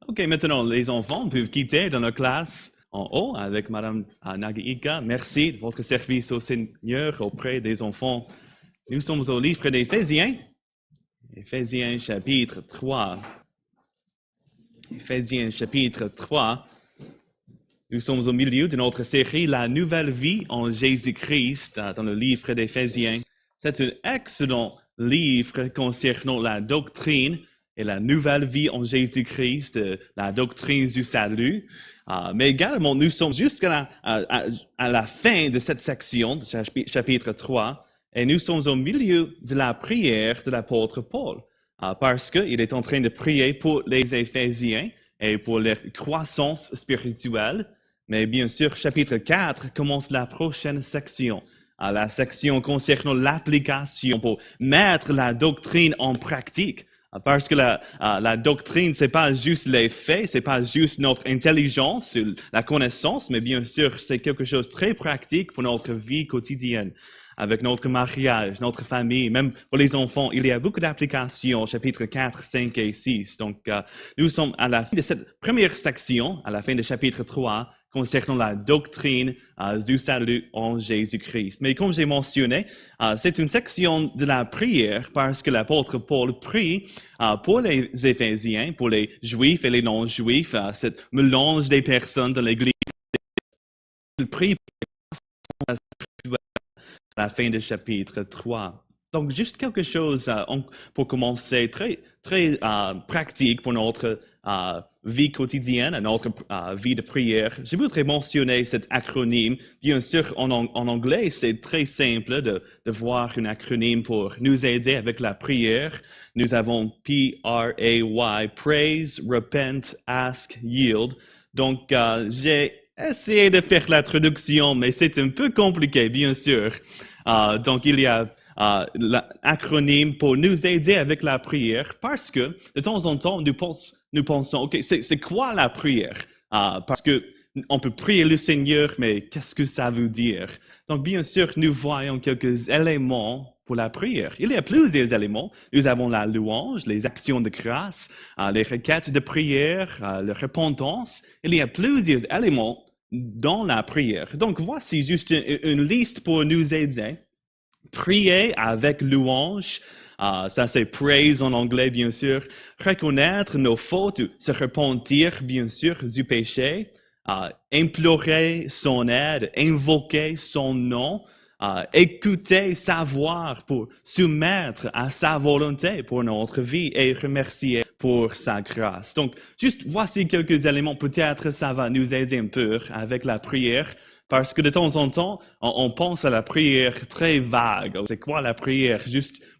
OK, maintenant, les enfants peuvent quitter dans la classe en haut avec Madame Nagaika. Merci de votre service au Seigneur auprès des enfants. Nous sommes au livre d'Éphésiens. Éphésiens chapitre 3. Éphésiens chapitre 3. Nous sommes au milieu de notre série La nouvelle vie en Jésus-Christ dans le livre d'Éphésiens. C'est un excellent livre concernant la doctrine et la nouvelle vie en Jésus-Christ, la doctrine du salut. Mais également, nous sommes jusqu'à la fin de cette section, chapitre 3, et nous sommes au milieu de la prière de l'apôtre Paul, parce qu'il est en train de prier pour les Éphésiens et pour leur croissance spirituelle. Mais bien sûr, chapitre 4 commence la prochaine section, la section concernant l'application pour mettre la doctrine en pratique. Parce que la doctrine, c'est pas juste les faits, c'est pas juste notre intelligence, la connaissance, mais bien sûr, c'est quelque chose de très pratique pour notre vie quotidienne, avec notre mariage, notre famille, même pour les enfants. Il y a beaucoup d'applications, chapitres 4, 5 et 6. Donc, nous sommes à la fin de cette première section, à la fin du chapitre 3, concernant la doctrine du salut en Jésus-Christ. Mais comme j'ai mentionné, c'est une section de la prière parce que l'apôtre Paul prie pour les Éphésiens, pour les Juifs et les non-Juifs, ce mélange des personnes dans l'Église. Il prie pour à la fin du chapitre 3. Donc, juste quelque chose pour commencer, très, très pratique pour notre vie quotidienne, notre vie de prière. Je voudrais mentionner cet acronyme. Bien sûr, en anglais, c'est très simple de voir un acronyme pour nous aider avec la prière. Nous avons P-R-A-Y, Praise, Repent, Ask, Yield. Donc, j'ai essayé de faire la traduction, mais c'est un peu compliqué, bien sûr. Donc, il y a l'acronyme pour nous aider avec la prière, parce que de temps en temps, nous pensons, OK, c'est quoi la prière? Parce que on peut prier le Seigneur, mais qu'est-ce que ça veut dire? Donc, bien sûr, nous voyons quelques éléments pour la prière. Il y a plusieurs éléments. Nous avons la louange, les actions de grâce, les requêtes de prière, la repentance. Il y a plusieurs éléments dans la prière. Donc, voici juste une liste pour nous aider. Prier avec louange, ça c'est praise en anglais bien sûr, reconnaître nos fautes, se repentir bien sûr du péché, implorer son aide, invoquer son nom, écouter sa voix pour soumettre à sa volonté pour notre vie et remercier pour sa grâce. Donc, juste voici quelques éléments, peut-être ça va nous aider un peu avec la prière. Parce que de temps en temps, on pense à la prière très vague. C'est quoi la prière?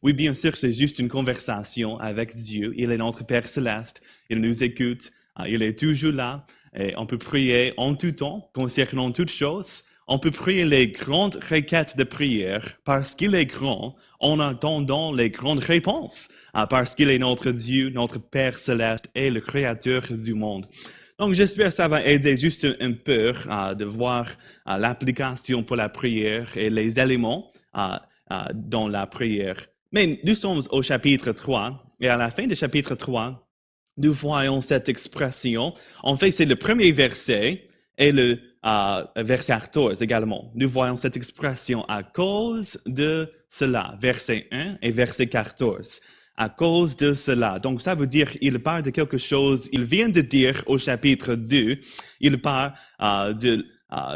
Oui, bien sûr, c'est juste une conversation avec Dieu. Il est notre Père céleste. Il nous écoute. Il est toujours là. Et on peut prier en tout temps, concernant toutes choses. On peut prier les grandes requêtes de prière parce qu'il est grand en attendant les grandes réponses. Parce qu'il est notre Dieu, notre Père céleste et le Créateur du monde. Donc, j'espère que ça va aider juste un peu de voir l'application pour la prière et les éléments dans la prière. Mais nous sommes au chapitre 3, et à la fin du chapitre 3, nous voyons cette expression. En fait, c'est le premier verset et le verset 14 également. Nous voyons cette expression à cause de cela, verset 1 et verset 14. À cause de cela. Donc, ça veut dire qu'il parle de quelque chose, il vient de dire au chapitre 2, il parle de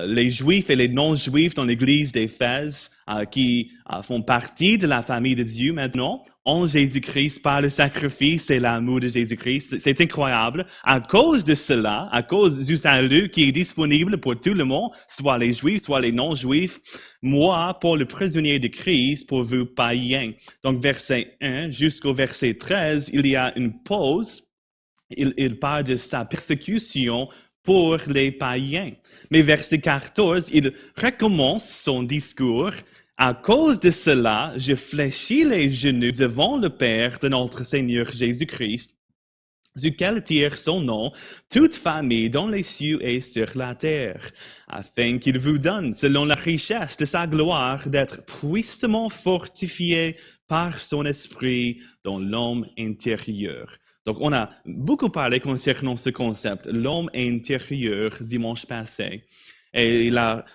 les Juifs et les non-Juifs dans l'église d'Éphèse qui font partie de la famille de Dieu maintenant, en Jésus-Christ, par le sacrifice et l'amour de Jésus-Christ. C'est incroyable. À cause de cela, à cause du salut qui est disponible pour tout le monde, soit les Juifs, soit les non-Juifs, moi, pour le prisonnier de Christ, pour vous païens. Donc, verset 1 jusqu'au verset 13, il y a une pause. Il parle de sa persécution pour les païens. Mais verset 14, il recommence son discours. À cause de cela, je fléchis les genoux devant le Père de notre Seigneur Jésus-Christ, duquel tire son nom toute famille dans les cieux et sur la terre, afin qu'il vous donne, selon la richesse de sa gloire, d'être puissamment fortifié par son esprit dans l'homme intérieur. Donc, on a beaucoup parlé concernant ce concept, l'homme intérieur, dimanche passé. Et la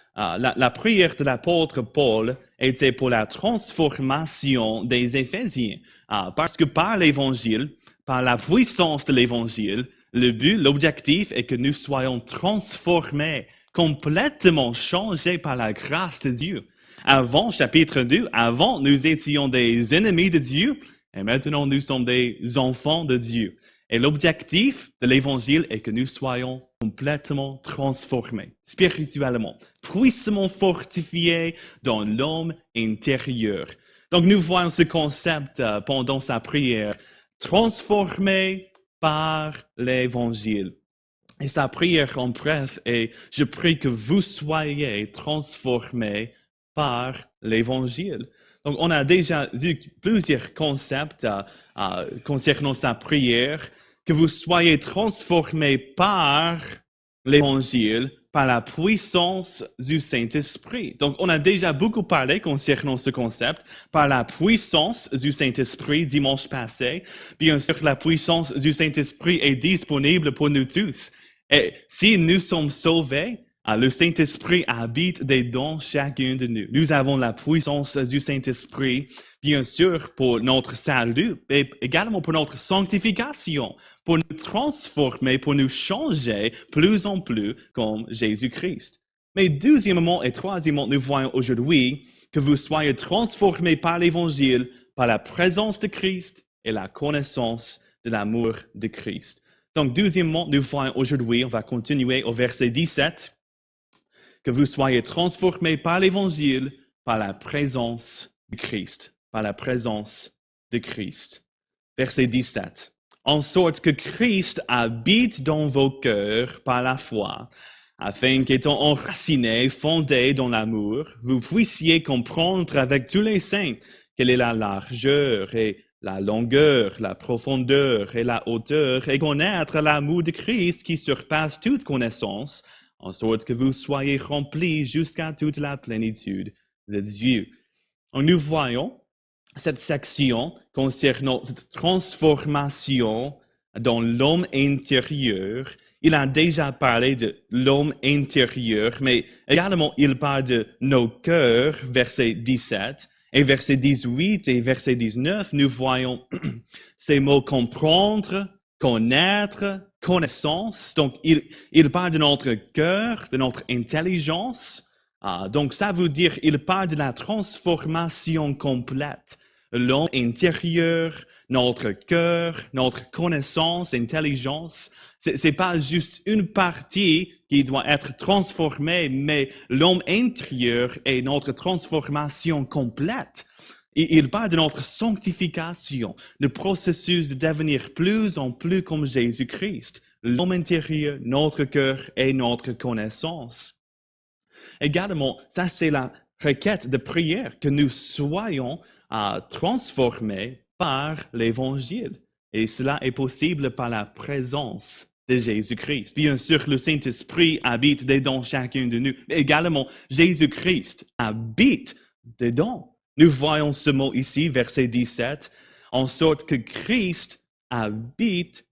prière de l'apôtre Paul était pour la transformation des Éphésiens. Parce que par l'Évangile, par la puissance de l'Évangile, le but, l'objectif est que nous soyons transformés, complètement changés par la grâce de Dieu. Avant, chapitre 2, avant, nous étions des ennemis de Dieu, et maintenant nous sommes des enfants de Dieu. Et l'objectif de l'Évangile est que nous soyons complètement transformés, spirituellement, puissamment fortifiés dans l'homme intérieur. Donc nous voyons ce concept pendant sa prière, transformé par l'Évangile. Et sa prière en bref est, je prie que vous soyez transformés par l'Évangile. Donc, on a déjà vu plusieurs concepts concernant sa prière, que vous soyez transformés par l'Évangile, par la puissance du Saint-Esprit. Donc, on a déjà beaucoup parlé concernant ce concept, par la puissance du Saint-Esprit dimanche passé. Bien sûr, la puissance du Saint-Esprit est disponible pour nous tous. Et si nous sommes sauvés, le Saint-Esprit habite dedans chacun de nous. Nous avons la puissance du Saint-Esprit, bien sûr, pour notre salut, mais également pour notre sanctification, pour nous transformer, pour nous changer plus en plus comme Jésus-Christ. Mais deuxièmement et troisièmement, nous voyons aujourd'hui que vous soyez transformés par l'Évangile, par la présence de Christ et la connaissance de l'amour de Christ. Donc, deuxièmement, nous voyons aujourd'hui, on va continuer au verset 17, que vous soyez transformés par l'Évangile, par la présence de Christ. Par la présence de Christ. Verset 17. En sorte que Christ habite dans vos cœurs par la foi, afin qu'étant enracinés, fondés dans l'amour, vous puissiez comprendre avec tous les saints quelle est la largeur et la longueur, la profondeur et la hauteur, et connaître l'amour de Christ qui surpasse toute connaissance, en sorte que vous soyez remplis jusqu'à toute la plénitude de Dieu. Nous voyons cette section concernant cette transformation dans l'homme intérieur. Il a déjà parlé de l'homme intérieur, mais également il parle de nos cœurs, verset 17. Et verset 18 et verset 19, nous voyons ces mots comprendre, connaître, connaissance. Donc, il parle de notre cœur, de notre intelligence. Donc, ça veut dire il parle de la transformation complète. L'homme intérieur, notre cœur, notre connaissance, intelligence. C'est pas juste une partie qui doit être transformée, mais l'homme intérieur est notre transformation complète. Il parle de notre sanctification, le processus de devenir plus en plus comme Jésus-Christ. L'homme intérieur, notre cœur et notre connaissance. Également, ça c'est la requête de prière, que nous soyons transformés par l'Évangile. Et cela est possible par la présence de Jésus-Christ. Bien sûr, le Saint-Esprit habite dedans chacun de nous. Mais également, Jésus-Christ habite dedans. Nous voyons ce mot ici, verset 17, en sorte que Christ habite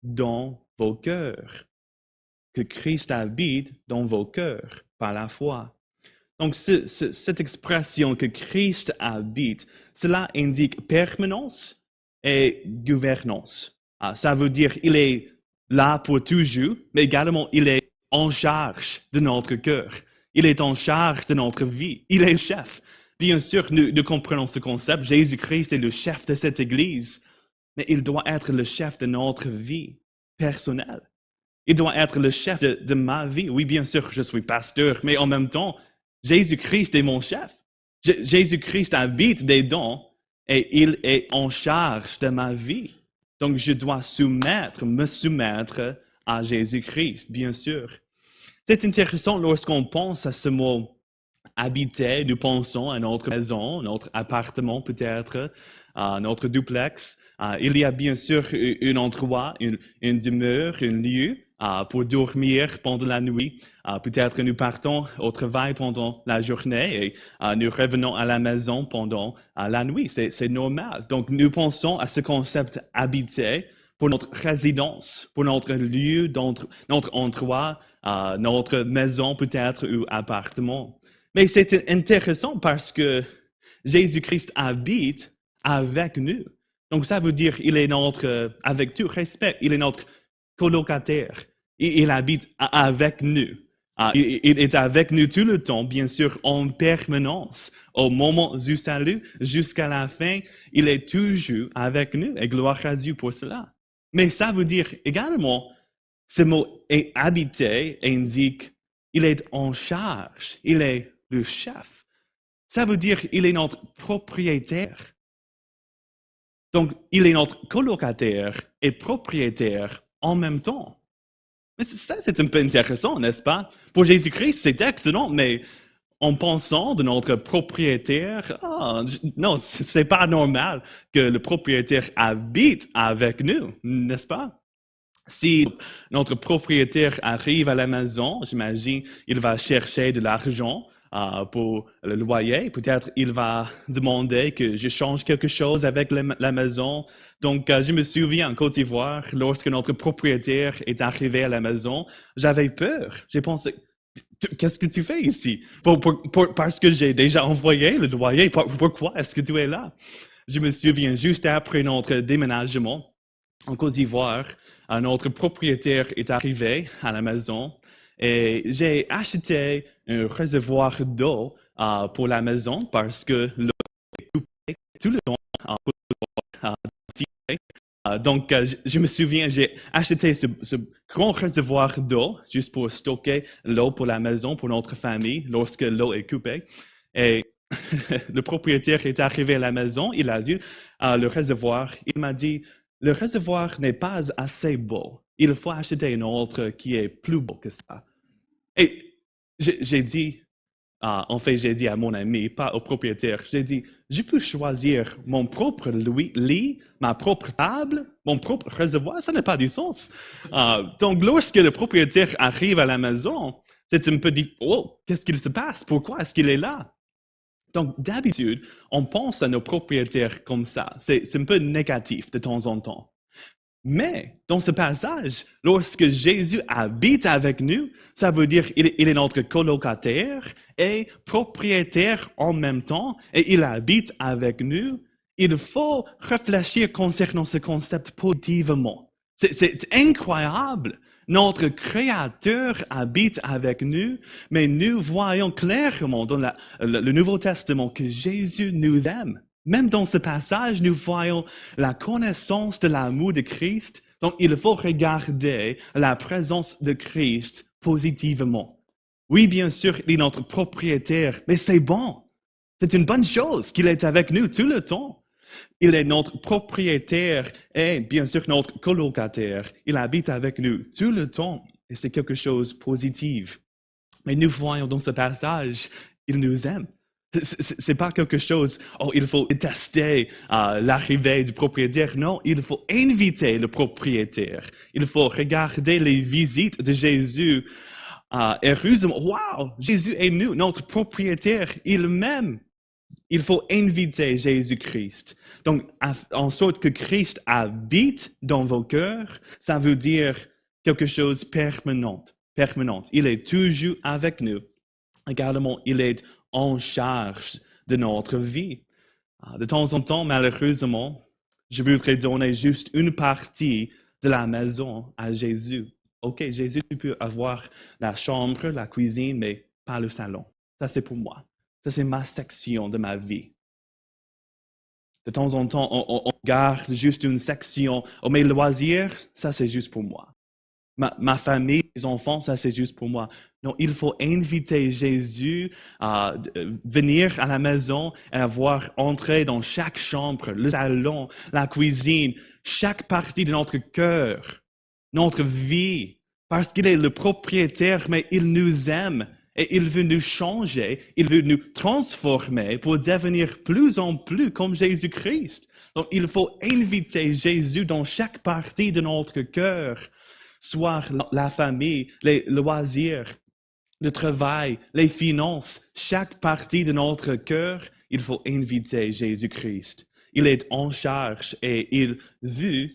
dans vos cœurs. Que Christ habite dans vos cœurs par la foi. Donc, cette expression que Christ habite, cela indique permanence et gouvernance. Ça veut dire qu'il est là pour toujours, mais également il est en charge de notre cœur. Il est en charge de notre vie. Il est chef. Bien sûr, nous comprenons ce concept. Jésus-Christ est le chef de cette Église, mais il doit être le chef de notre vie personnelle. Il doit être le chef de ma vie. Oui, bien sûr, je suis pasteur, mais en même temps, Jésus-Christ est mon chef. Jésus-Christ habite dedans et il est en charge de ma vie. Donc, je dois me soumettre à Jésus-Christ, bien sûr. C'est intéressant lorsqu'on pense à ce mot habiter, nous pensons à notre maison, notre appartement peut-être, à notre duplex. Il y a bien sûr un endroit, une demeure, un lieu pour dormir pendant la nuit. Peut-être nous partons au travail pendant la journée et nous revenons à la maison pendant la nuit. C'est normal. Donc nous pensons à ce concept habiter pour notre résidence, pour notre lieu, notre endroit, notre maison peut-être ou appartement. Mais c'est intéressant parce que Jésus-Christ habite avec nous. Donc ça veut dire il est notre, avec tout respect, il est notre colocataire. Il habite avec nous. Il est avec nous tout le temps, bien sûr, en permanence. Au moment du salut, jusqu'à la fin, il est toujours avec nous. Et gloire à Dieu pour cela. Mais ça veut dire également, ce mot est habité indique, il est en charge, il est le chef. Ça veut dire il est notre propriétaire. Donc, il est notre colocataire et propriétaire en même temps. Mais ça, c'est un peu intéressant, n'est-ce pas? Pour Jésus-Christ, c'est excellent, mais en pensant de notre propriétaire, non, c'est pas normal que le propriétaire habite avec nous, n'est-ce pas? Si notre propriétaire arrive à la maison, j'imagine, il va chercher de l'argent pour le loyer. Peut-être il va demander que je change quelque chose avec la maison. Donc, je me souviens en Côte d'Ivoire, lorsque notre propriétaire est arrivé à la maison, j'avais peur. J'ai pensé, qu'est-ce que tu fais ici? Parce que j'ai déjà envoyé le loyer. Pourquoi est-ce que tu es là? Je me souviens juste après notre déménagement en Côte d'Ivoire, notre propriétaire est arrivé à la maison et j'ai acheté un réservoir d'eau pour la maison parce que l'eau est coupée tout le temps en Côte d'Ivoire. Donc, je me souviens, j'ai acheté ce grand réservoir d'eau juste pour stocker l'eau pour la maison, pour notre famille, lorsque l'eau est coupée. Et le propriétaire est arrivé à la maison, il a vu le réservoir, il m'a dit, le réservoir n'est pas assez beau. Il faut acheter un autre qui est plus beau que ça. Et j'ai dit, en fait, j'ai dit à mon ami, pas au propriétaire, j'ai dit, je peux choisir mon propre lit, ma propre table, mon propre réservoir, ça n'a pas du sens. Donc, lorsque le propriétaire arrive à la maison, c'est un peu dit, oh, qu'est-ce qu'il se passe? Pourquoi est-ce qu'il est là? Donc, d'habitude, on pense à nos propriétaires comme ça. C'est un peu négatif de temps en temps. Mais, dans ce passage, lorsque Jésus habite avec nous, ça veut dire qu'il est notre colocataire et propriétaire en même temps, et il habite avec nous. Il faut réfléchir concernant ce concept positivement. C'est incroyable. Notre Créateur habite avec nous, mais nous voyons clairement dans le Nouveau Testament que Jésus nous aime. Même dans ce passage, nous voyons la connaissance de l'amour de Christ. Donc, il faut regarder la présence de Christ positivement. Oui, bien sûr, il est notre propriétaire, mais c'est bon. C'est une bonne chose qu'il est avec nous tout le temps. Il est notre propriétaire et bien sûr notre colocataire. Il habite avec nous tout le temps et c'est quelque chose de positif. Mais nous voyons dans ce passage, il nous aime. C'est pas quelque chose, oh, il faut détester l'arrivée du propriétaire. Non, il faut inviter le propriétaire. Il faut regarder les visites de Jésus. Heureusement, wow, Jésus est nous, notre propriétaire, il m'aime. Il faut inviter Jésus-Christ. Donc, en sorte que Christ habite dans vos cœurs, ça veut dire quelque chose de permanent. Il est toujours avec nous. Également, il est en charge de notre vie. De temps en temps, malheureusement, je voudrais donner juste une partie de la maison à Jésus. Ok, Jésus, tu peux avoir la chambre, la cuisine, mais pas le salon. Ça, c'est pour moi. Ça, c'est ma section de ma vie. De temps en temps, on garde juste une section. Oh, mes loisirs, ça, c'est juste pour moi. Ma famille, mes enfants, ça, c'est juste pour moi. Non, il faut inviter Jésus à venir à la maison et avoir entré dans chaque chambre, le salon, la cuisine, chaque partie de notre cœur, notre vie, parce qu'il est le propriétaire, mais il nous aime. Et il veut nous changer, il veut nous transformer pour devenir plus en plus comme Jésus-Christ. Donc, il faut inviter Jésus dans chaque partie de notre cœur, soit la famille, les loisirs, le travail, les finances, chaque partie de notre cœur, il faut inviter Jésus-Christ. Il est en charge et il veut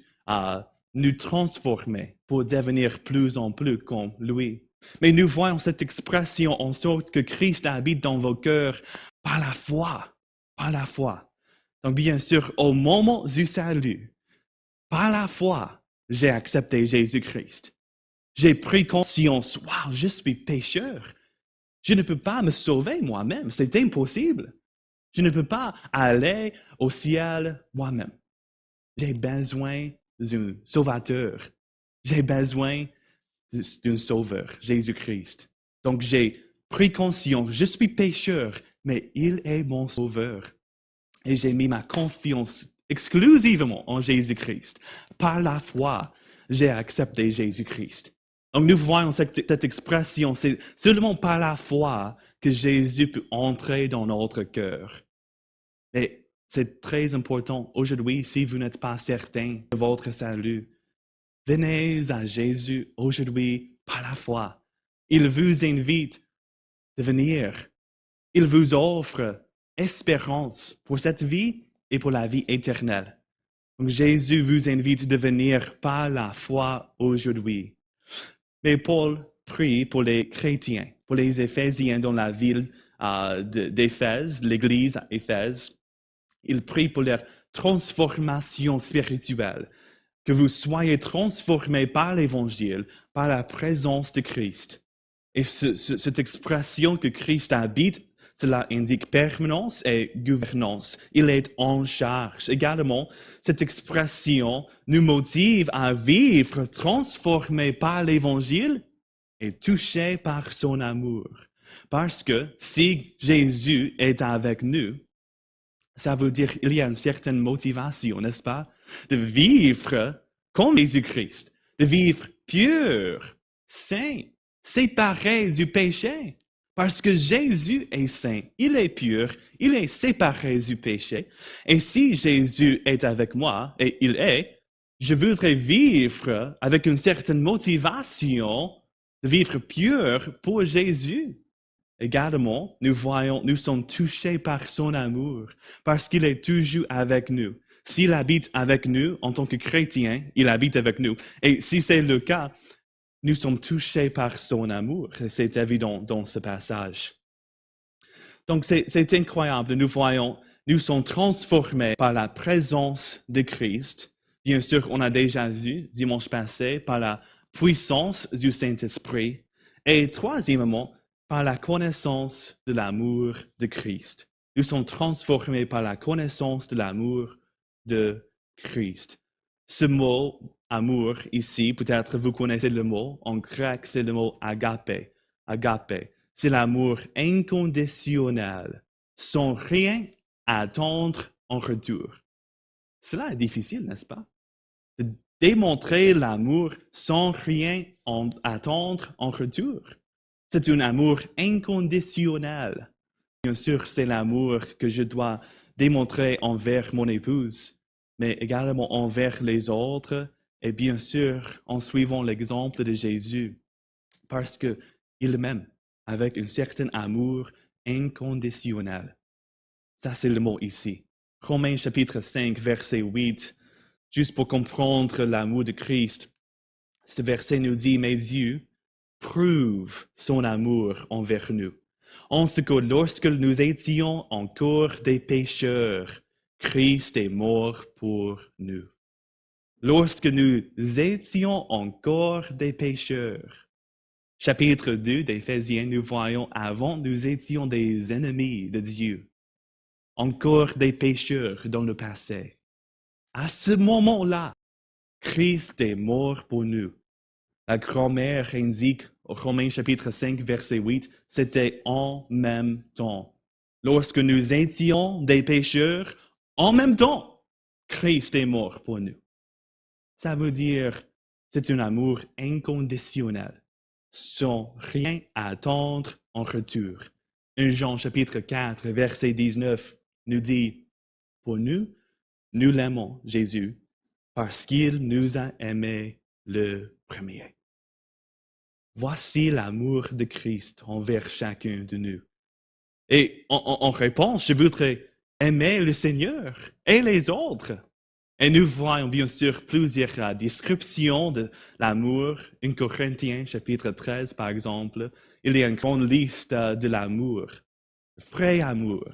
nous transformer pour devenir plus en plus comme lui. Mais nous voyons cette expression en sorte que Christ habite dans vos cœurs par la foi. Par la foi. Donc bien sûr, au moment du salut, par la foi, j'ai accepté Jésus-Christ. J'ai pris conscience, wow, je suis pécheur. Je ne peux pas me sauver moi-même, c'est impossible. Je ne peux pas aller au ciel moi-même. J'ai besoin d'un sauvateur. J'ai besoin d'un sauveur, Jésus-Christ. Donc j'ai pris conscience, je suis pécheur, mais il est mon sauveur. Et j'ai mis ma confiance exclusivement en Jésus-Christ. Par la foi, j'ai accepté Jésus-Christ. Donc nous voyons cette expression, c'est seulement par la foi que Jésus peut entrer dans notre cœur. Mais c'est très important aujourd'hui, si vous n'êtes pas certain de votre salut, venez à Jésus aujourd'hui par la foi. Il vous invite de venir. Il vous offre espérance pour cette vie et pour la vie éternelle. Donc Jésus vous invite de venir par la foi aujourd'hui. Mais Paul prie pour les chrétiens, pour les Éphésiens dans la ville d'Éphèse, l'église à Éphèse. Il prie pour leur transformation spirituelle, que vous soyez transformés par l'Évangile, par la présence de Christ. Et cette expression que Christ habite, cela indique permanence et gouvernance. Il est en charge. Également, cette expression nous motive à vivre transformés par l'Évangile et touchés par son amour. Parce que si Jésus est avec nous, ça veut dire qu'il y a une certaine motivation, n'est-ce pas? De vivre comme Jésus-Christ, de vivre pur, saint, séparé du péché. Parce que Jésus est saint, il est pur, il est séparé du péché. Et si Jésus est avec moi, et il est, je voudrais vivre avec une certaine motivation de vivre pur pour Jésus. Également, nous sommes touchés par son amour, parce qu'il est toujours avec nous. S'il habite avec nous en tant que chrétien, il habite avec nous. Et si c'est le cas, nous sommes touchés par son amour. C'est évident dans ce passage. Donc c'est incroyable. Nous sommes transformés par la présence de Christ. Bien sûr, on a déjà vu dimanche passé par la puissance du Saint-Esprit. Et troisièmement, par la connaissance de l'amour de Christ. Nous sommes transformés par la connaissance de l'amour de Christ. Ce mot amour ici, peut-être vous connaissez le mot, en grec c'est le mot agapé. Agapé, c'est l'amour inconditionnel, sans rien attendre en retour. Cela est difficile, n'est-ce pas? De démontrer l'amour sans rien attendre en retour. C'est un amour inconditionnel. Bien sûr, c'est l'amour que je dois démontrer envers mon épouse, mais également envers les autres, et bien sûr en suivant l'exemple de Jésus, parce qu'il m'aime avec un certain amour inconditionnel. Ça, c'est le mot ici. Romains chapitre 5, verset 8, juste pour comprendre l'amour de Christ. Ce verset nous dit, mais Dieu prouve son amour envers nous, en ce que lorsque nous étions encore des pécheurs, Christ est mort pour nous. Lorsque nous étions encore des pécheurs. Chapitre 2 d'Éphésiens, nous voyons avant, nous étions des ennemis de Dieu, encore des pécheurs dans le passé. À ce moment-là, Christ est mort pour nous. La grammaire indique, Romains chapitre 5, verset 8, c'était en même temps. Lorsque nous étions des pécheurs, en même temps, Christ est mort pour nous. Ça veut dire, c'est un amour inconditionnel, sans rien attendre en retour. 1 Jean chapitre 4, verset 19 nous dit, pour nous, nous l'aimons, Jésus, parce qu'il nous a aimés le premier. Voici l'amour de Christ envers chacun de nous. Et en réponse, je voudrais aimer le Seigneur et les autres. Et nous voyons bien sûr plusieurs descriptions de l'amour. 1 Corinthiens, chapitre 13, par exemple. Il y a une grande liste de l'amour, le vrai amour,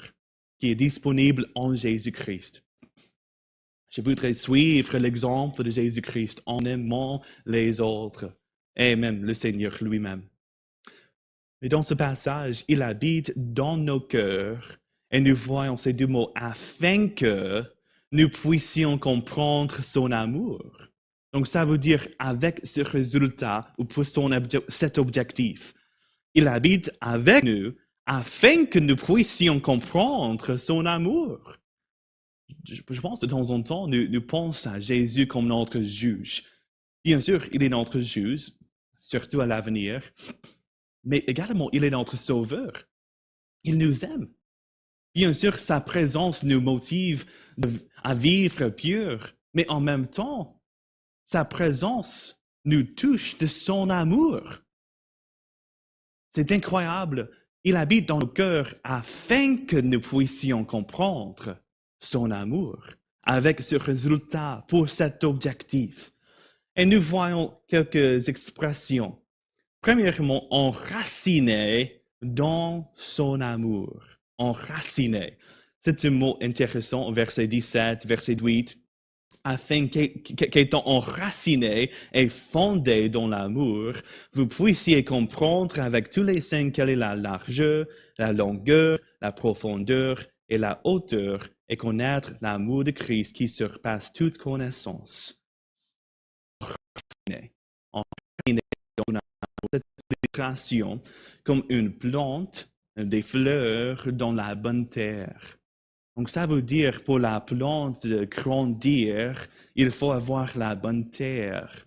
qui est disponible en Jésus-Christ. Je voudrais suivre l'exemple de Jésus-Christ en aimant les autres et même le Seigneur lui-même. Mais dans ce passage, il habite dans nos cœurs et nous voyons ces deux mots afin que nous puissions comprendre son amour. Donc ça veut dire avec ce résultat ou pour cet objectif. Il habite avec nous afin que nous puissions comprendre son amour. Je pense de temps en temps, nous pensons à Jésus comme notre juge. Bien sûr, il est notre juge, surtout à l'avenir, mais également, il est notre sauveur. Il nous aime. Bien sûr, sa présence nous motive à vivre pur, mais en même temps, sa présence nous touche de son amour. C'est incroyable. Il habite dans nos cœurs afin que nous puissions comprendre son amour, avec ce résultat pour cet objectif. Et nous voyons quelques expressions. Premièrement, enraciné dans son amour. Enraciné. C'est un mot intéressant, verset 17, verset 8. Afin qu'étant enraciné et fondé dans l'amour, vous puissiez comprendre avec tous les saints quelle est la largeur, la longueur, la profondeur et la hauteur, et connaître l'amour de Christ qui surpasse toute connaissance. Enraciné. Enraciné dans l'amour. Cette illustration comme une plante, des fleurs dans la bonne terre. Donc ça veut dire pour la plante de grandir, il faut avoir la bonne terre,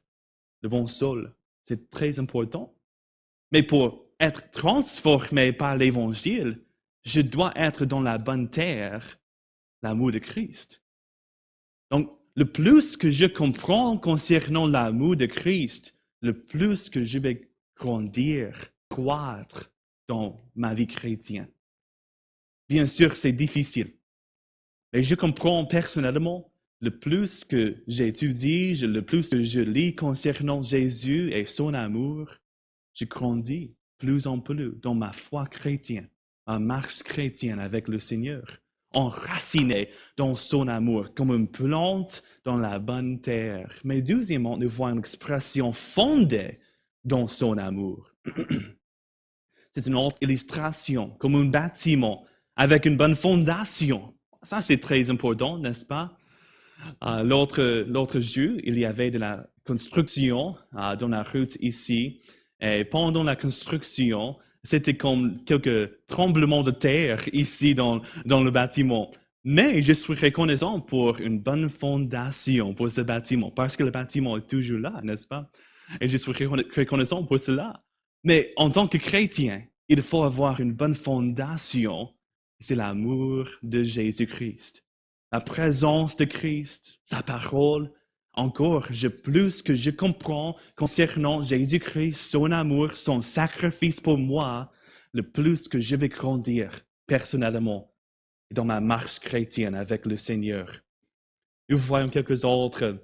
le bon sol. C'est très important. Mais pour être transformé par l'Évangile, je dois être dans la bonne terre, l'amour de Christ. Donc le plus que je comprends concernant l'amour de Christ, le plus que je vais grandir, croître dans ma vie chrétienne. Bien sûr, c'est difficile. Mais je comprends personnellement, le plus que j'étudie, le plus que je lis concernant Jésus et son amour, je grandis plus en plus dans ma foi chrétienne, ma marche chrétienne avec le Seigneur, enraciné dans son amour, comme une plante dans la bonne terre. Mais deuxièmement, nous voyons l'expression fondée dans son amour. C'est une autre illustration, comme un bâtiment avec une bonne fondation. Ça, c'est très important, n'est-ce pas? L'autre jour, il y avait de la construction dans la route ici. Et pendant la construction, c'était comme quelques tremblements de terre ici dans le bâtiment. Mais je suis reconnaissant pour une bonne fondation pour ce bâtiment, parce que le bâtiment est toujours là, n'est-ce pas? Et je suis reconnaissant pour cela. Mais en tant que chrétien, il faut avoir une bonne fondation. C'est l'amour de Jésus-Christ. La présence de Christ, sa parole. Encore, plus que je comprends concernant Jésus-Christ, son amour, son sacrifice pour moi, le plus que je vais grandir personnellement dans ma marche chrétienne avec le Seigneur. Nous voyons quelques autres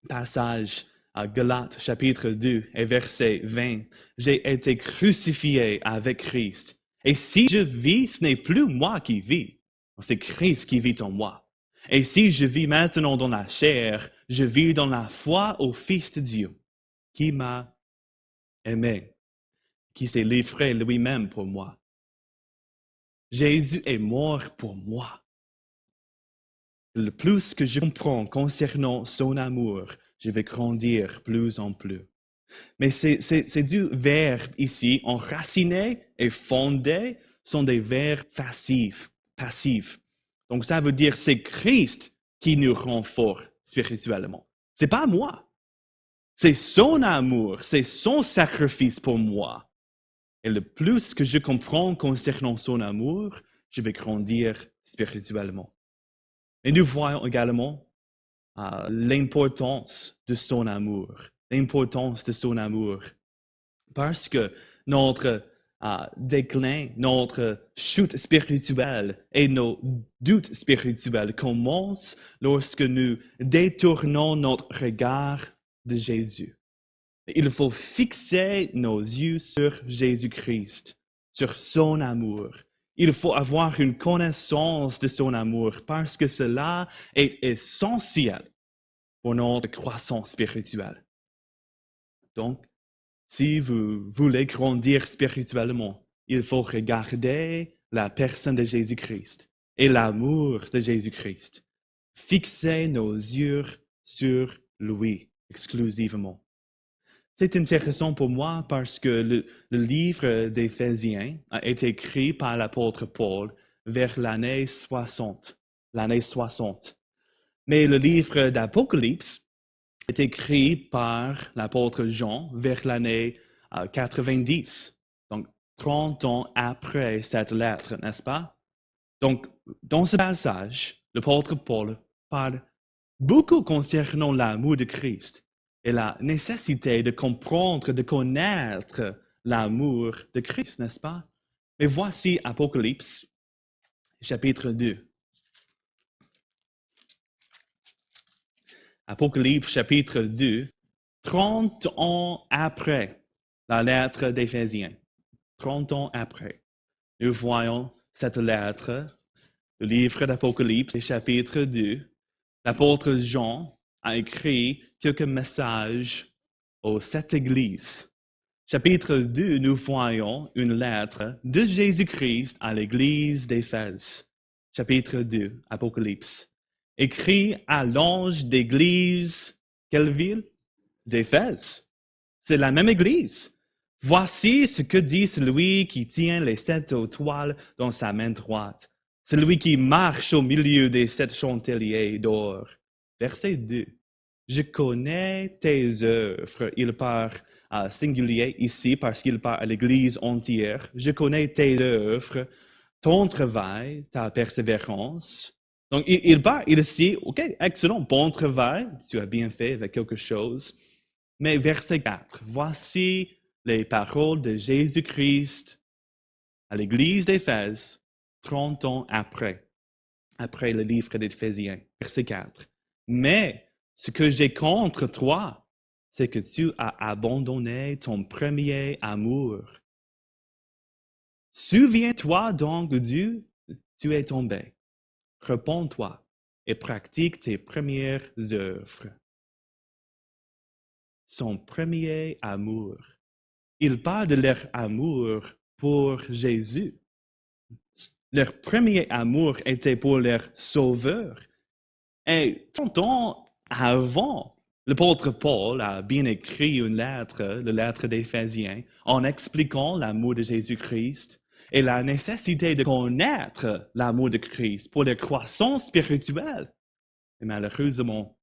passages à Galates chapitre 2 et verset 20. J'ai été crucifié avec Christ. Et si je vis, ce n'est plus moi qui vis, c'est Christ qui vit en moi. Et si je vis maintenant dans la chair, je vis dans la foi au Fils de Dieu, qui m'a aimé, qui s'est livré lui-même pour moi. Jésus est mort pour moi. Le plus que je comprends concernant son amour, je vais grandir plus en plus. Mais ces deux verbes ici, enraciné et fondé, sont des verbes passifs. Donc ça veut dire c'est Christ qui nous rend forts spirituellement. C'est pas moi. C'est son amour, c'est son sacrifice pour moi. Et le plus que je comprends concernant son amour, je vais grandir spirituellement. Et nous voyons également l'importance de son amour. L'importance de son amour. Parce que notre déclin, notre chute spirituelle et nos doutes spirituels commencent lorsque nous détournons notre regard de Jésus. Il faut fixer nos yeux sur Jésus-Christ, sur son amour. Il faut avoir une connaissance de son amour parce que cela est essentiel pour notre croissance spirituelle. Donc, si vous voulez grandir spirituellement, il faut regarder la personne de Jésus-Christ et l'amour de Jésus-Christ. Fixer nos yeux sur lui exclusivement. C'est intéressant pour moi parce que le livre d'Éphésiens a été écrit par l'apôtre Paul vers l'année 60. Mais le livre d'Apocalypse est écrit par l'apôtre Jean vers l'année 90, donc 30 ans après cette lettre, n'est-ce pas? Donc, dans ce passage, l'apôtre Paul parle beaucoup concernant l'amour de Christ et la nécessité de comprendre, de connaître l'amour de Christ, n'est-ce pas? Mais voici Apocalypse, chapitre 2. Apocalypse chapitre 2, 30 ans après la lettre d'Éphésiens. 30 ans après, nous voyons cette lettre, le livre d'Apocalypse, chapitre 2. L'apôtre Jean a écrit quelques messages aux 7 églises. Chapitre 2, nous voyons une lettre de Jésus-Christ à l'église d'Éphèse. Chapitre 2, Apocalypse. Écrit à l'ange d'église, quelle ville? D'Éphèse. C'est la même église. Voici ce que dit celui qui tient les 7 étoiles dans sa main droite. Celui qui marche au milieu des 7 chandeliers d'or. Verset 2. Je connais tes œuvres. Il parle singulier ici parce qu'il parle à l'église entière. Je connais tes œuvres, ton travail, ta persévérance. Donc, il parle ici, ok, excellent, bon travail, tu as bien fait avec quelque chose. Mais verset 4, voici les paroles de Jésus-Christ à l'église d'Éphèse, 30 ans après le livre d'Éphésiens. Verset 4. Mais ce que j'ai contre toi, c'est que tu as abandonné ton premier amour. Souviens-toi donc d'où tu es tombé. Repends-toi et pratique tes premières œuvres. Son premier amour. Il parle de leur amour pour Jésus. Leur premier amour était pour leur Sauveur. Et 30 ans avant, l'apôtre Paul a bien écrit une lettre, la lettre d'Éphésiens, en expliquant l'amour de Jésus-Christ et la nécessité de connaître l'amour de Christ pour la croissance spirituelle. Et malheureusement,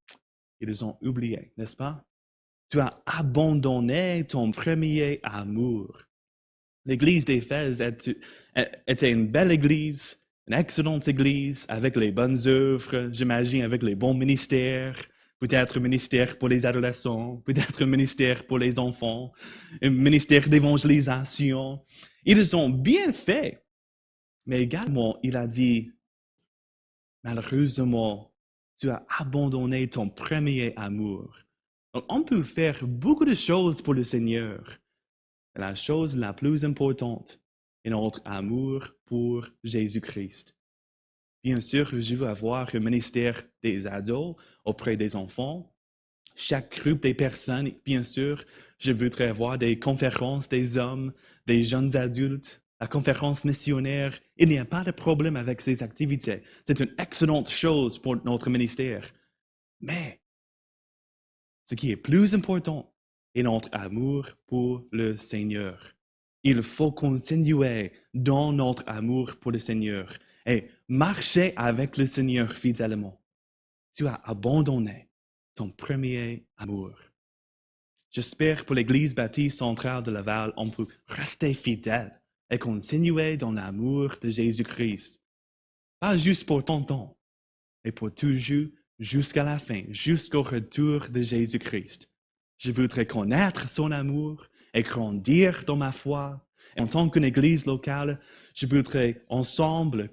ils ont oublié, n'est-ce pas? Tu as abandonné ton premier amour. L'église d'Éphèse était une belle église, une excellente église, avec les bonnes œuvres, j'imagine, avec les bons ministères, peut-être un ministère pour les adolescents, peut-être un ministère pour les enfants, un ministère d'évangélisation. Ils ont bien fait, mais également, il a dit, malheureusement, tu as abandonné ton premier amour. Donc, on peut faire beaucoup de choses pour le Seigneur. La chose la plus importante est notre amour pour Jésus-Christ. Bien sûr, je veux avoir un ministère des ados auprès des enfants. Chaque groupe des personnes, bien sûr, je voudrais avoir des conférences des hommes, des jeunes adultes, la conférence missionnaire. Il n'y a pas de problème avec ces activités. C'est une excellente chose pour notre ministère. Mais ce qui est plus important est notre amour pour le Seigneur. Il faut continuer dans notre amour pour le Seigneur et marcher avec le Seigneur fidèlement. Tu as abandonné ton premier amour. J'espère pour l'Église baptiste centrale de Laval, on peut rester fidèle et continuer dans l'amour de Jésus-Christ. Pas juste pour ton temps, mais pour toujours, jusqu'à la fin, jusqu'au retour de Jésus-Christ. Je voudrais connaître son amour et grandir dans ma foi Et en tant qu'une église locale, je voudrais ensemble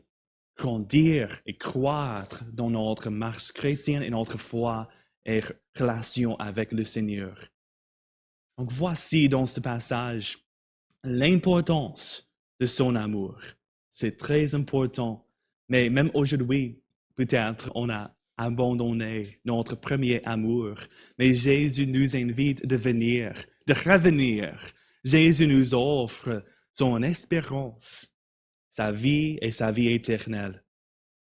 grandir et croître dans notre marche chrétienne et notre foi et relation avec le Seigneur. Donc voici dans ce passage l'importance de son amour. C'est très important. Mais même aujourd'hui, peut-être on a abandonné notre premier amour. Mais Jésus nous invite de venir, de revenir. Jésus nous offre son espérance, sa vie et sa vie éternelle.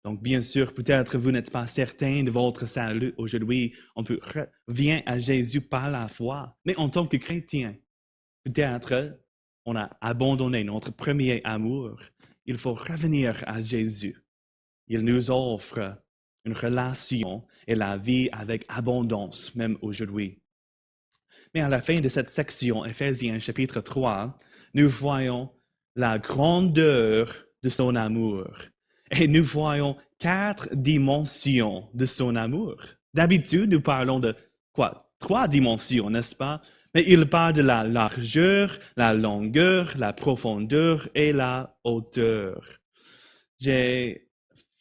Donc, bien sûr, peut-être vous n'êtes pas certain de votre salut aujourd'hui. On peut revenir à Jésus par la foi. Mais en tant que chrétien, peut-être on a abandonné notre premier amour. Il faut revenir à Jésus. Il nous offre une relation et la vie avec abondance, même aujourd'hui. Mais à la fin de cette section, Éphésiens chapitre 3, nous voyons la grandeur de son amour. Et nous voyons 4 dimensions de son amour. D'habitude, nous parlons de quoi? 3 dimensions, n'est-ce pas? Mais il parle de la largeur, la longueur, la profondeur et la hauteur. J'ai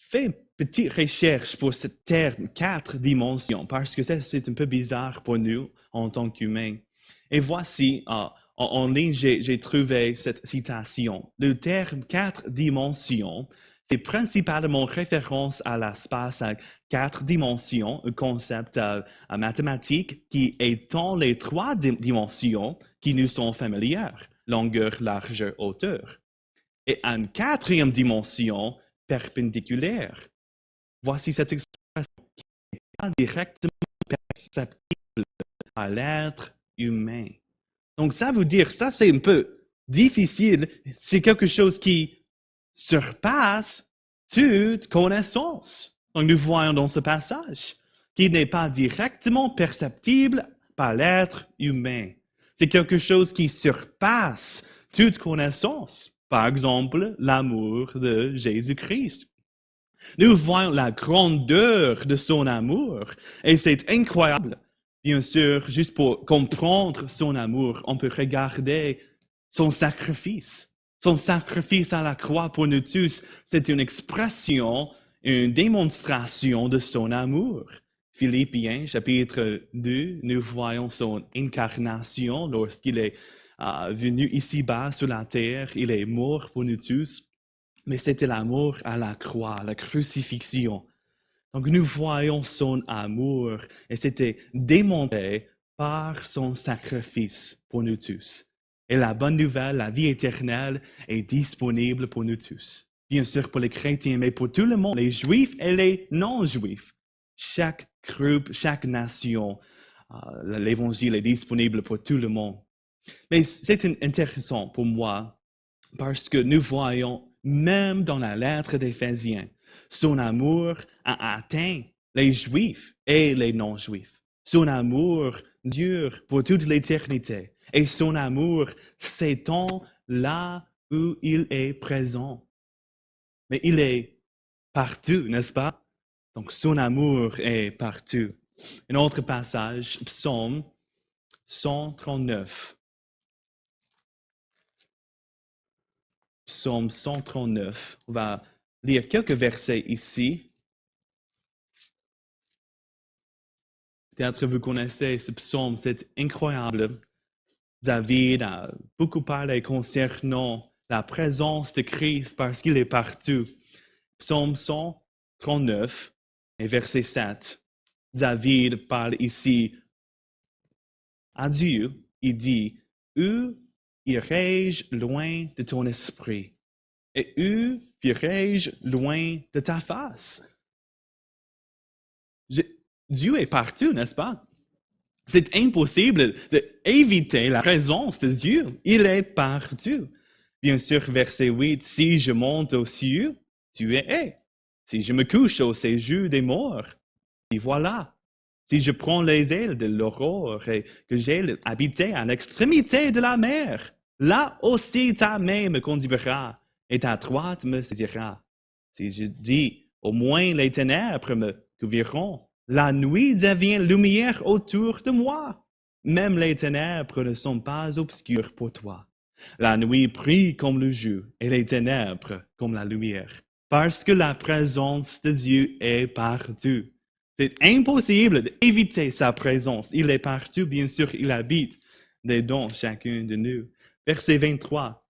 fait une petite recherche pour ce terme 4 dimensions parce que c'est un peu bizarre pour nous en tant qu'humains. Et voici, en ligne, j'ai trouvé cette citation. Le terme 4 dimensions est principalement référence à l'espace à 4 dimensions, un concept mathématique qui étend les 3 dimensions qui nous sont familières, longueur, largeur, hauteur. Et une 4e dimension perpendiculaire. Voici cette expression qui n'est pas directement perceptible à l'être humain. Donc ça veut dire, ça c'est un peu difficile, c'est quelque chose qui surpasse toute connaissance. Donc nous voyons dans ce passage qui n'est pas directement perceptible par l'être humain. C'est quelque chose qui surpasse toute connaissance. Par exemple, l'amour de Jésus-Christ. Nous voyons la grandeur de son amour et c'est incroyable. Bien sûr, juste pour comprendre son amour, on peut regarder son sacrifice. Son sacrifice à la croix pour nous tous, c'est une expression, une démonstration de son amour. Philippiens, chapitre 2, nous voyons son incarnation lorsqu'il est venu ici-bas sur la terre. Il est mort pour nous tous, mais c'était l'amour à la croix, la crucifixion. Donc nous voyons son amour et c'était démontré par son sacrifice pour nous tous. Et la bonne nouvelle, la vie éternelle, est disponible pour nous tous. Bien sûr pour les chrétiens, mais pour tout le monde, les juifs et les non-juifs. Chaque groupe, chaque nation, l'évangile est disponible pour tout le monde. Mais c'est intéressant pour moi parce que nous voyons, même dans la lettre d'Éphésiens, son amour a atteint les Juifs et les non-Juifs. Son amour dure pour toute l'éternité. Et son amour s'étend là où il est présent. Mais il est partout, n'est-ce pas? Donc son amour est partout. Un autre passage, Psaume 139. Psaume 139. On va lire quelques versets ici. Peut-être vous connaissez ce psaume, c'est incroyable. David a beaucoup parlé concernant la présence de Christ parce qu'il est partout. Psaume 139 et verset 7. David parle ici à Dieu. Il dit, « Où irai-je loin de ton esprit? Et où irai-je loin de ta face? » Dieu est partout, n'est-ce pas? C'est impossible d'éviter la présence de Dieu. Il est partout. Bien sûr, verset 8, « Si je monte aux cieux, tu es. Si je me couche au séjour des morts, et voilà. Si je prends les ailes de l'aurore et que j'ai habité à l'extrémité de la mer, là aussi ta main me conduira et ta droite me saisira. Si je dis, au moins les ténèbres me couvriront, la nuit devient lumière autour de moi. Même les ténèbres ne sont pas obscures pour toi. La nuit brille comme le jour et les ténèbres comme la lumière. Parce que la présence de Dieu est partout. C'est impossible d'éviter sa présence. Il est partout, bien sûr, il habite dedans chacun de nous. Verset 23.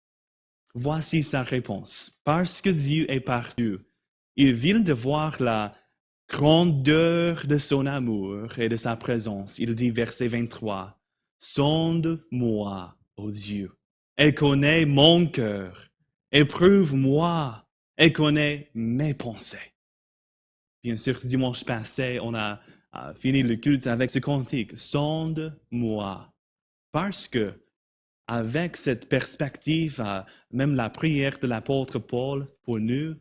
Voici sa réponse. Parce que Dieu est partout, il vient de voir la grandeur de son amour et de sa présence. Il dit, verset 23, sonde-moi, ô Dieu, et connais mon cœur, éprouve-moi, et connais mes pensées. Bien sûr, dimanche passé, on a fini le culte avec ce cantique, sonde-moi, parce que avec cette perspective, même la prière de l'apôtre Paul pour nous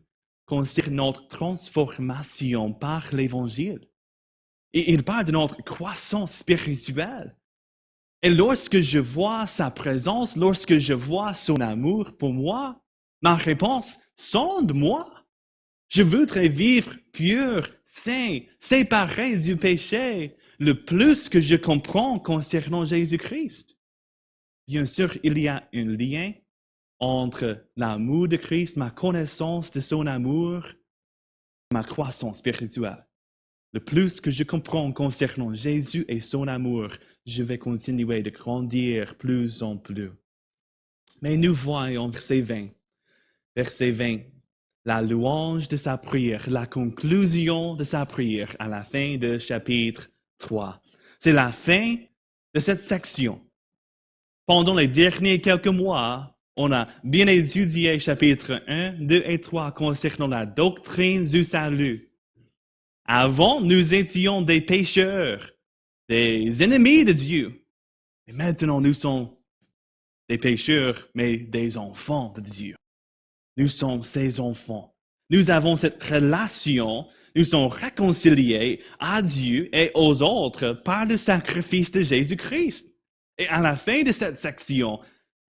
concerne notre transformation par l'Évangile. Et il parle de notre croissance spirituelle. Et lorsque je vois sa présence, lorsque je vois son amour pour moi, ma réponse, sonde-moi. Je voudrais vivre pur, saint, séparé du péché, le plus que je comprends concernant Jésus-Christ. Bien sûr, il y a un lien entre l'amour de Christ, ma connaissance de son amour, ma croissance spirituelle. Le plus que je comprends concernant Jésus et son amour, je vais continuer de grandir plus en plus. Mais nous voyons verset 20, la louange de sa prière, la conclusion de sa prière à la fin de chapitre 3. C'est la fin de cette section. Pendant les derniers quelques mois, on a bien étudié chapitres 1, 2 et 3 concernant la doctrine du salut. Avant, nous étions des pécheurs, des ennemis de Dieu. Et maintenant, nous sommes des pécheurs, mais des enfants de Dieu. Nous sommes ses enfants. Nous avons cette relation, nous sommes réconciliés à Dieu et aux autres par le sacrifice de Jésus-Christ. Et à la fin de cette section,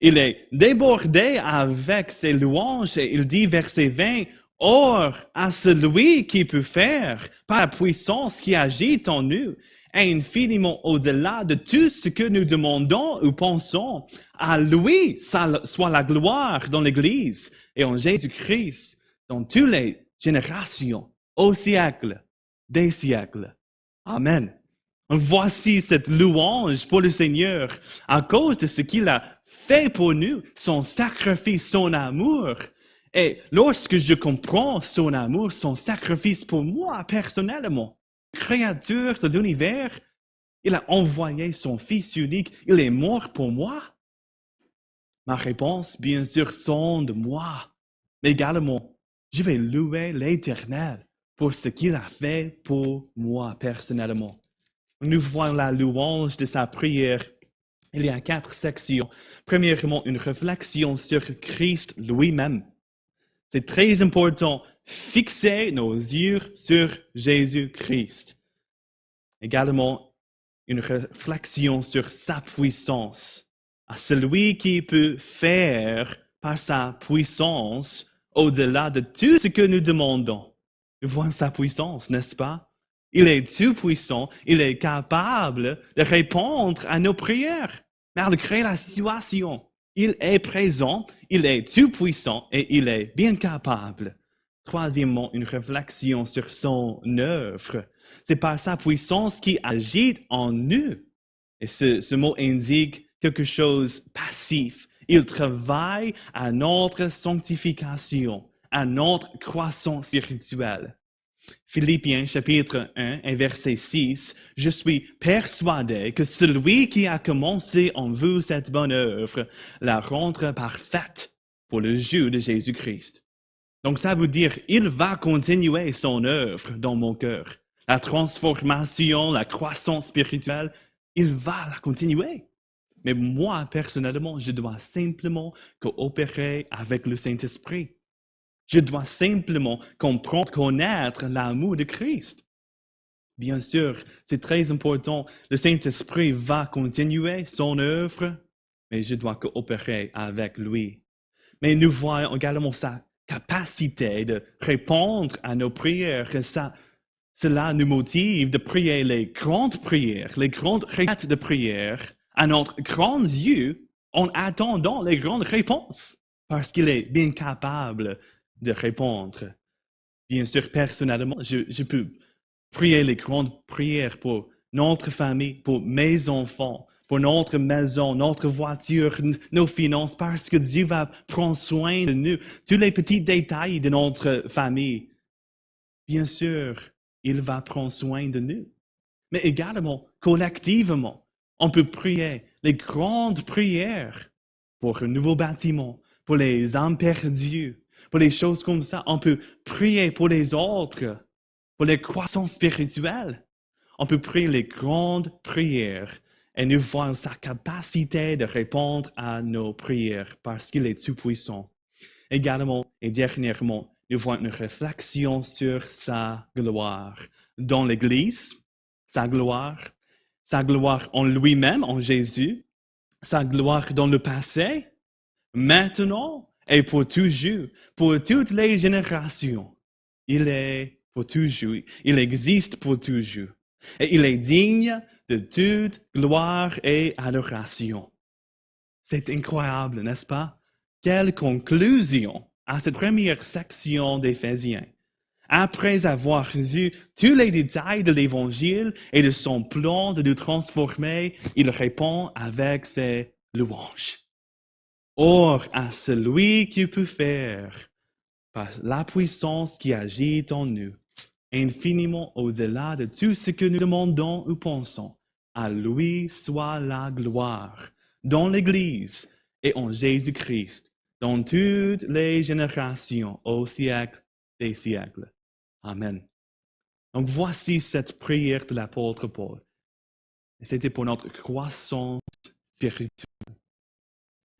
il est débordé avec ses louanges et il dit, verset 20, « Or, à celui qui peut faire, par la puissance qui agit en nous, infiniment au-delà de tout ce que nous demandons ou pensons, à lui soit la gloire dans l'Église et en Jésus-Christ, dans toutes les générations, au siècle des siècles. Amen. » Voici cette louange pour le Seigneur à cause de ce qu'il a fait pour nous, son sacrifice, son amour. Et lorsque je comprends son amour, son sacrifice pour moi personnellement, créateur de l'univers, il a envoyé son Fils unique, il est mort pour moi. Ma réponse, bien sûr, sonde moi. Mais également, je vais louer l'Éternel pour ce qu'il a fait pour moi personnellement. Nous voyons la louange de sa prière. Il y a 4 sections. Premièrement, une réflexion sur Christ lui-même. C'est très important. Fixer nos yeux sur Jésus-Christ. Également, une réflexion sur sa puissance. À celui qui peut faire par sa puissance au-delà de tout ce que nous demandons. Nous voyons sa puissance, n'est-ce pas? Il est tout puissant, il est capable de répondre à nos prières, malgré la situation. Il est présent, il est tout puissant et il est bien capable. Troisièmement, une réflexion sur son œuvre. C'est par sa puissance qu'il agit en nous. Et ce mot indique quelque chose de passif. Il travaille à notre sanctification, à notre croissance spirituelle. Philippiens chapitre 1 et verset 6, « Je suis persuadé que celui qui a commencé en vous cette bonne œuvre la rendra parfaite pour le jour de Jésus-Christ. » Donc ça veut dire, il va continuer son œuvre dans mon cœur. La transformation, la croissance spirituelle, il va la continuer. Mais moi, personnellement, je dois simplement coopérer avec le Saint-Esprit. Je dois simplement comprendre, connaître l'amour de Christ. Bien sûr, c'est très important. Le Saint-Esprit va continuer son œuvre, mais je dois coopérer avec lui. Mais nous voyons également sa capacité de répondre à nos prières. Et cela nous motive de prier les grandes prières, les grandes requêtes de prière à notre grand Dieu en attendant les grandes réponses, parce qu'il est bien capable de répondre. Bien sûr, personnellement, je peux prier les grandes prières pour notre famille, pour mes enfants, pour notre maison, notre voiture, nos finances, parce que Dieu va prendre soin de nous. Tous les petits détails de notre famille, bien sûr, il va prendre soin de nous. Mais également, collectivement, on peut prier les grandes prières pour un nouveau bâtiment, pour les âmes perdues, pour les choses comme ça. On peut prier pour les autres, pour les croissants spirituels. On peut prier les grandes prières et nous voir sa capacité de répondre à nos prières parce qu'il est tout-puissant. Également et dernièrement, nous voyons une réflexion sur sa gloire dans l'Église, sa gloire en lui-même, en Jésus, sa gloire dans le passé, maintenant et pour toujours, pour toutes les générations. Il est pour toujours, il existe pour toujours. Et il est digne de toute gloire et adoration. C'est incroyable, n'est-ce pas? Quelle conclusion à cette première section d'Éphésiens. Après avoir vu tous les détails de l'Évangile et de son plan de nous transformer, il répond avec ses louanges. Or, à celui qui peut faire, par la puissance qui agit en nous, infiniment au-delà de tout ce que nous demandons ou pensons, à lui soit la gloire, dans l'Église et en Jésus-Christ, dans toutes les générations, au siècle des siècles. Amen. Donc voici cette prière de l'apôtre Paul. C'était pour notre croissance spirituelle.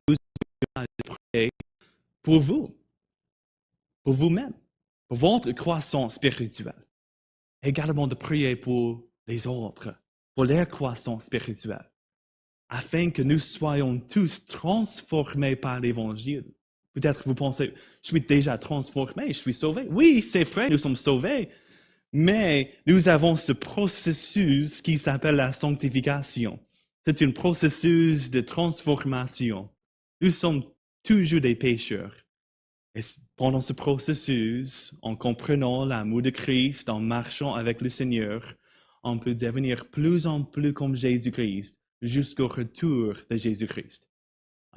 Nous allons prier pour vous, pour vous-même, pour votre croissance spirituelle. Également de prier pour les autres, pour leur croissance spirituelle, afin que nous soyons tous transformés par l'Évangile. Peut-être vous pensez, je suis déjà transformé, je suis sauvé. Oui, c'est vrai, nous sommes sauvés. Mais nous avons ce processus qui s'appelle la sanctification. C'est un processus de transformation. Nous sommes toujours des pécheurs. Et pendant ce processus, en comprenant l'amour de Christ, en marchant avec le Seigneur, on peut devenir plus en plus comme Jésus-Christ jusqu'au retour de Jésus-Christ.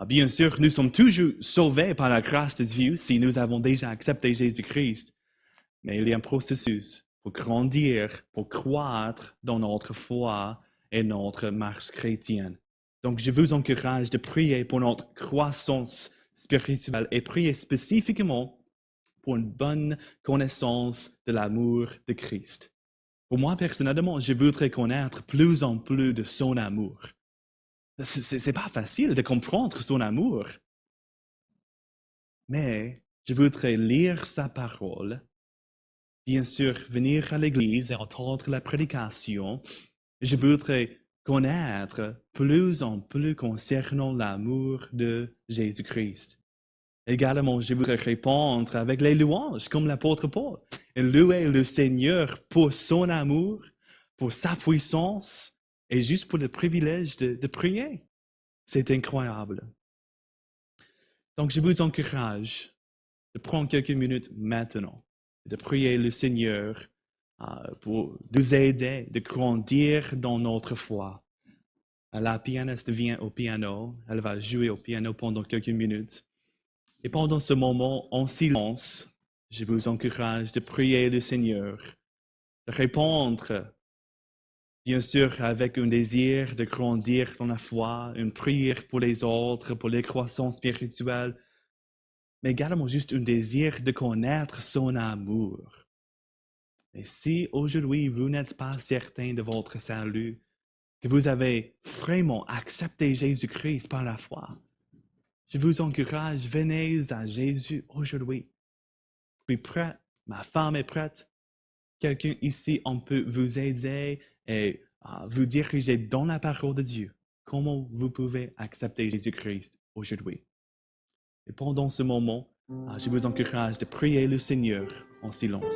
Bien sûr, nous sommes toujours sauvés par la grâce de Dieu si nous avons déjà accepté Jésus-Christ. Mais il y a un processus pour grandir, pour croître dans notre foi et notre marche chrétienne. Donc, je vous encourage de prier pour notre croissance spirituelle et prier spécifiquement pour une bonne connaissance de l'amour de Christ. Pour moi, personnellement, je voudrais connaître plus en plus de son amour. C'est pas facile de comprendre son amour. Mais je voudrais lire sa parole. Bien sûr, venir à l'église et entendre la prédication, je voudrais connaître plus en plus concernant l'amour de Jésus-Christ. Également, je voudrais répondre avec les louanges, comme l'apôtre Paul, et louer le Seigneur pour son amour, pour sa puissance, et juste pour le privilège de prier. C'est incroyable. Donc, je vous encourage de prendre quelques minutes maintenant, de prier le Seigneur pour nous aider de grandir dans notre foi. La pianiste vient au piano, elle va jouer au piano pendant quelques minutes. Et pendant ce moment, en silence, je vous encourage de prier le Seigneur, de répondre, bien sûr, avec un désir de grandir dans la foi, une prière pour les autres, pour les croissances spirituelles, mais également juste un désir de connaître son amour. Et si aujourd'hui vous n'êtes pas certain de votre salut, que vous avez vraiment accepté Jésus-Christ par la foi, je vous encourage, venez à Jésus aujourd'hui. Je suis prêt, ma femme est prête. Quelqu'un ici, on peut vous aider et vous diriger dans la parole de Dieu. Comment vous pouvez accepter Jésus-Christ aujourd'hui? Et pendant ce moment, je vous encourage de prier le Seigneur en silence.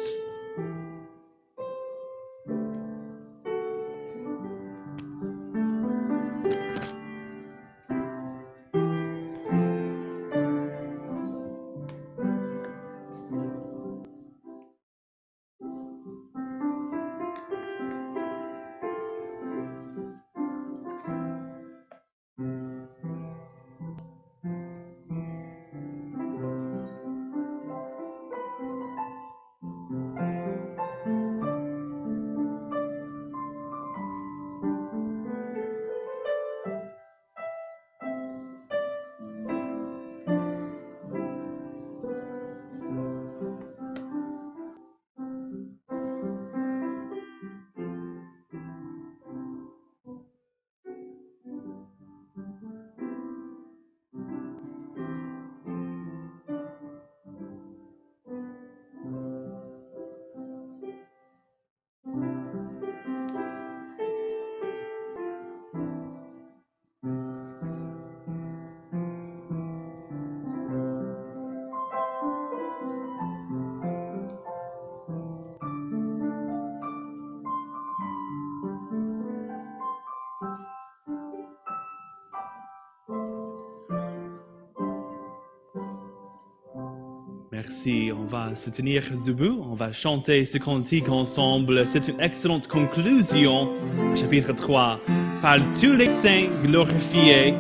merci. On va se tenir debout, on va chanter ce cantique ensemble. C'est une excellente conclusion. Chapitre 3. Par tous les saints glorifiés.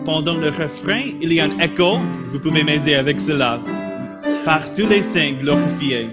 Pendant le refrain, il y a un écho. Vous pouvez m'aider avec cela. Par tous les saints glorifiés.